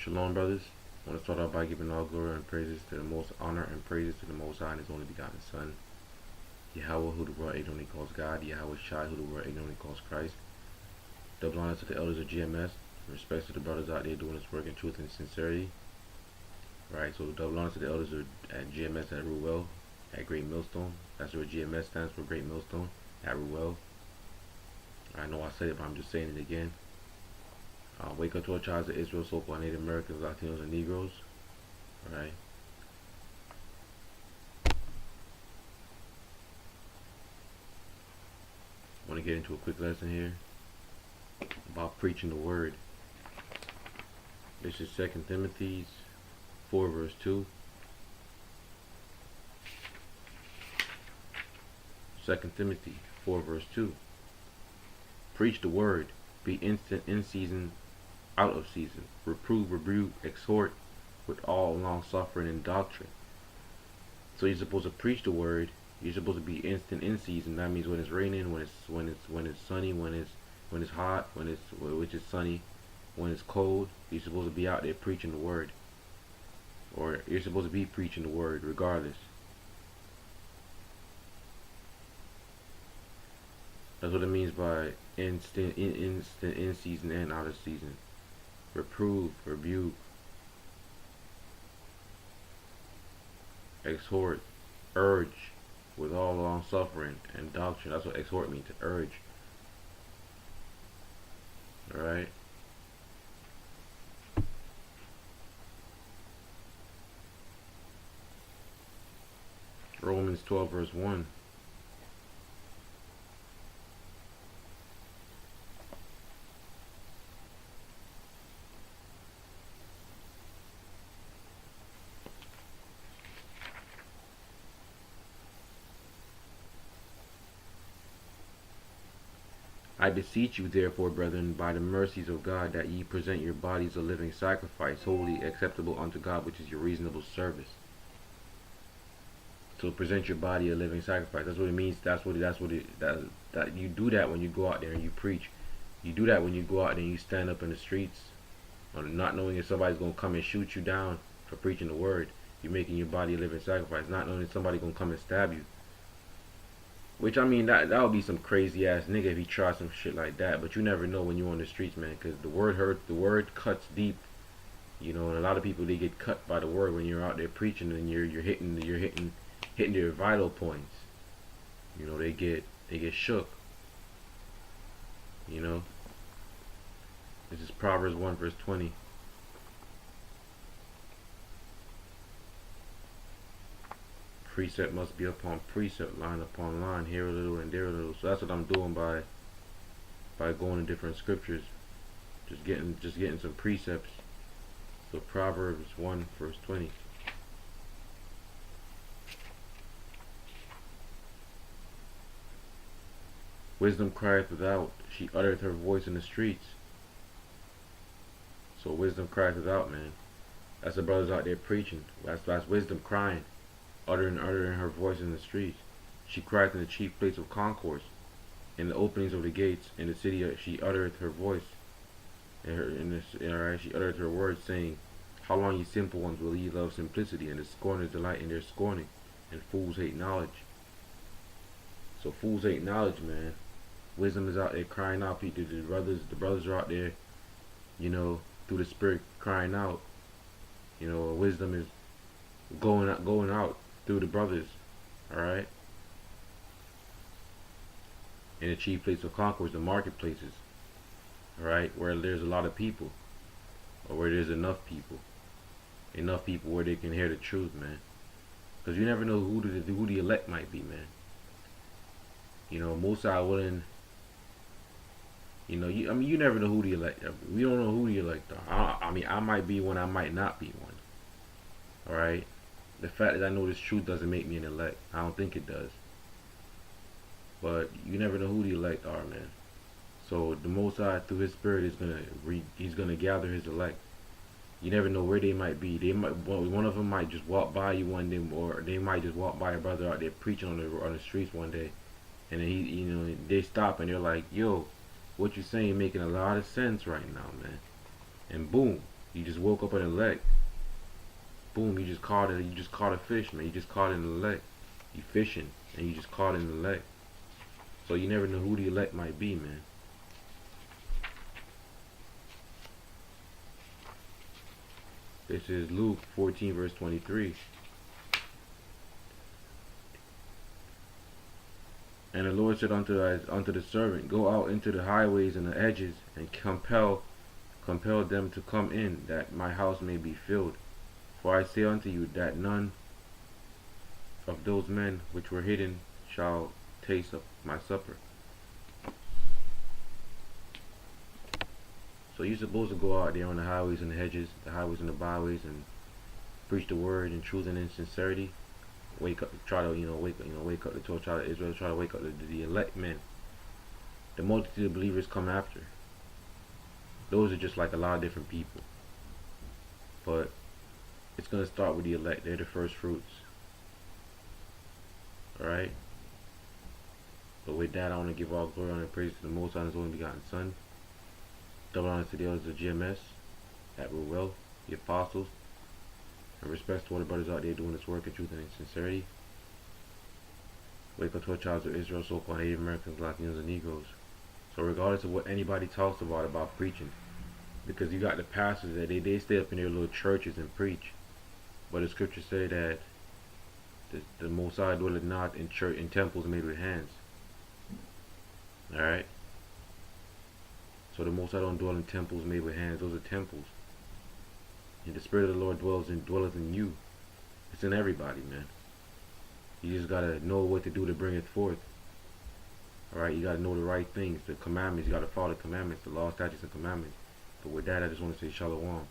Shalom, brothers. I want to start off by giving all glory and praises to the most honor and praises to the Most High and His only begotten Son, Yahweh, who the world ignorantly calls God, Yahweh Shai, who the world ignorantly calls Christ. Double honor to the elders of GMS, respect to the brothers out there doing this work in truth and sincerity. Right, so double honor to the elders at GMS at Ruel, at Great Millstone. That's what GMS stands for, Great Millstone, at Ruel. I know I said it, but I'm just saying it again. Wake up to our tribes of Israel, so-called Native Americans, Latinos, and Negroes. Alright. I want to get into a quick lesson here about preaching the word. This is 2 Timothy 4 verse 2. 2 Timothy 4 verse 2. Preach the word, be instant in season, out of season, reprove, rebuke, exhort with all long suffering and doctrine. So you're supposed to preach the word. You're supposed to be instant in season. That means when it's raining, when it's sunny, when it's hot, which is sunny, when it's cold. You're supposed to be out there preaching the word, or you're supposed to be preaching the word regardless. That's what it means by instant in season and out of season. Reprove, rebuke, exhort, urge with all long suffering and doctrine. That's what exhort means, to urge. Alright? Romans 12 verse 1. I beseech you, therefore, brethren, by the mercies of God, that ye present your bodies a living sacrifice, holy, acceptable unto God, which is your reasonable service. So present your body a living sacrifice. That's what it means. That you do that when you go out there and you preach. You do that when you go out there and you stand up in the streets, not knowing if somebody's gonna come and shoot you down for preaching the word. You're making your body a living sacrifice, not knowing if somebody's gonna come and stab you. Which, I mean, that would be some crazy ass nigga if he tried some shit like that. But you never know when you're on the streets, man, because the word hurts. The word cuts deep, you know. And a lot of people, they get cut by the word when you're out there preaching, and you're hitting their vital points. You know, they get shook. You know. This is Proverbs 1 verse 20. Precept must be upon precept, line upon line, here a little and there a little. So that's what I'm doing by going to different scriptures, just getting some precepts. So Proverbs 1 verse 20. Wisdom crieth without, she uttereth her voice in the streets. So wisdom crieth without, man. That's the brothers out there preaching. That's wisdom crying. Uttering her voice in the streets. She crieth in the chief place of concourse, in the openings of the gates, in the city. She uttereth her voice. She uttereth her words, saying, how long, ye simple ones, will ye love simplicity, and the scorners delight in their scorning, and fools hate knowledge. So fools hate knowledge, man. Wisdom is out there crying out. The brothers are out there, you know, through the spirit crying out. You know, wisdom is going out through the brothers, alright? In the chief place of concourse, the marketplaces, alright, where there's a lot of people, or where there's enough people where they can hear the truth, man. Because you never know who the elect might be, man. You know, Mosai willing. You know, you never know who the elect are. We don't know who the elect are. I mean, I might be one, I might not be one. Alright? The fact that I know this truth doesn't make me an elect. I don't think it does. But you never know who the elect are, man. So the Most High, through His Spirit, He's gonna gather His elect. You never know where they might be. One of them might just walk by you one day, or they might just walk by a brother out there preaching on the streets one day, and then they stop and they're like, "Yo, what you saying making a lot of sense right now, man." And boom, You just woke up an elect. Boom, you just caught it. You just caught a fish, man. You just caught an elect. You fishing, and you just caught an elect. So you never know who the elect might be, man. This is Luke 14 verse 23. And the Lord said unto the servant, Go out into the highways and the edges, and compel them to come in, that my house may be filled. For I say unto you, that none of those men which were hidden shall taste of my supper. So you're supposed to go out there on the highways and the hedges, the highways and the byways, and preach the word in truth and in sincerity. Wake up, try to wake up the 12 tribe of Israel. Try to wake up the elect men. The multitude of believers come after. Those are just like a lot of different people, but it's gonna start with the elect. They're the first fruits. All right. But with that, I want to give all glory, honor, and praise to the Most High and His only begotten Son. Double honor to the elders of GMS, that were well, the apostles, and respect to all the brothers out there doing this work in truth and in sincerity. Wake up to our tribes of Israel, so-called Native Americans, Latinos, and Negroes. So regardless of what anybody talks about preaching, because you got the pastors that they stay up in their little churches and preach, but the scriptures say that the Most High dwelleth not in temples made with hands. All right. So the Most High don't dwell in temples made with hands. Those are temples. And the Spirit of the Lord dwelleth in you. It's in everybody, man. You just gotta know what to do to bring it forth. Alright, you gotta know the right things, the commandments. You gotta follow the commandments, the law, statutes, and commandments. But with that, I just want to say shalom.